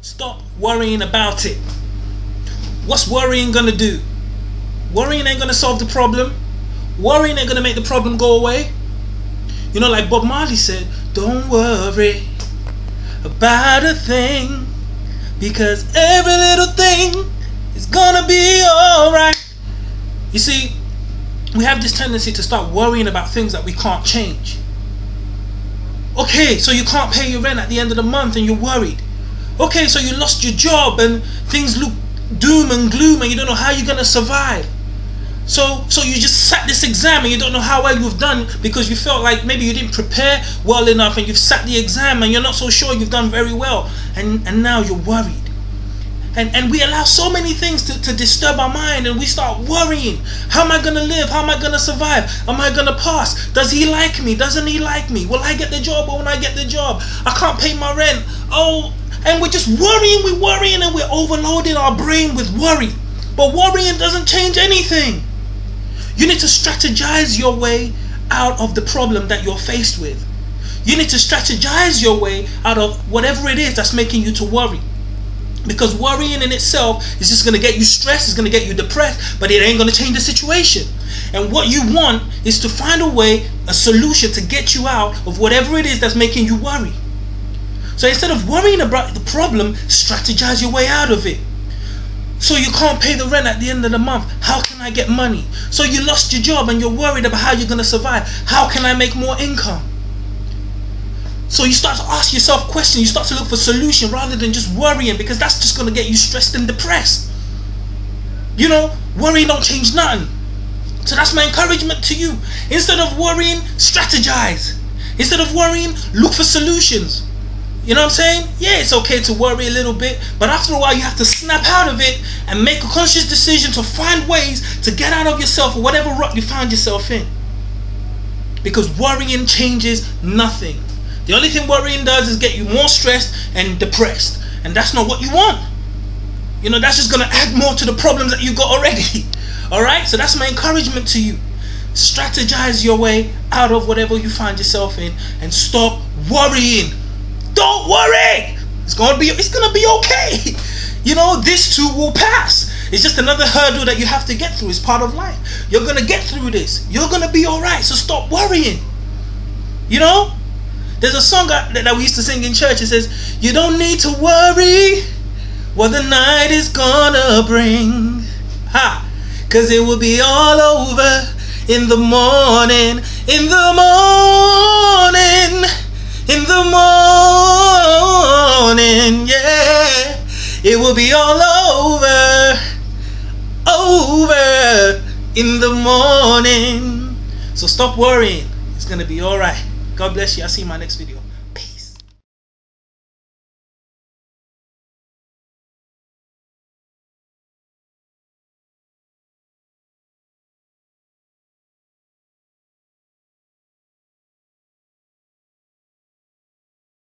Stop worrying about it. What's worrying gonna do? Worrying ain't gonna solve the problem. Worrying ain't gonna make the problem go away. You know, like Bob Marley said, don't worry about a thing, because every little thing is gonna be alright. You see, we have this tendency to start worrying about things that we can't change. Okay, so you can't pay your rent at the end of the month and you're worried. Okay, so you lost your job and things look doom and gloom and you don't know how you're gonna survive. So you just sat this exam and you don't know how well you've done because you felt like maybe you didn't prepare well enough, and you've sat the exam and you're not so sure you've done very well, and now you're worried. And we allow so many things to disturb our mind, and we start worrying. How am I gonna live? How am I gonna survive? Am I gonna pass? Does he like me? Doesn't he like me? Will I get the job or won't I get the job? I can't pay my rent. Oh, and we're just worrying and we're overloading our brain with worry. But worrying doesn't change anything. You need to strategize your way out of the problem that you're faced with. You need to strategize your way out of whatever it is that's making you to worry. Because worrying in itself is just going to get you stressed, it's going to get you depressed, but it ain't going to change the situation. And what you want is to find a way, a solution to get you out of whatever it is that's making you worry. So instead of worrying about the problem, strategize your way out of it. So you can't pay the rent at the end of the month. How can I get money? So you lost your job and you're worried about how you're going to survive. How can I make more income? So you start to ask yourself questions. You start to look for solutions rather than just worrying, because that's just going to get you stressed and depressed. You know, worry don't change nothing. So that's my encouragement to you. Instead of worrying, strategize. Instead of worrying, look for solutions. You know what I'm saying? Yeah, it's okay to worry a little bit, but after a while you have to snap out of it and make a conscious decision to find ways to get out of yourself or whatever rut you find yourself in. Because worrying changes nothing. The only thing worrying does is get you more stressed and depressed, and that's not what you want. You know, that's just going to add more to the problems that you got already. Alright, so that's my encouragement to you. Strategize your way out of whatever you find yourself in and stop worrying. Don't worry. It's gonna be okay. You know, this too will pass. It's just another hurdle that you have to get through. It's part of life. You're gonna get through this. You're gonna be alright. So stop worrying. You know, there's a song that we used to sing in church. It says, you don't need to worry what the night is gonna bring. Ha! Cause it will be all over in the morning. In the morning. In the morning, yeah, it will be all over in the morning. So stop worrying. It's going to be all right. God bless you. I'll see you in my next video.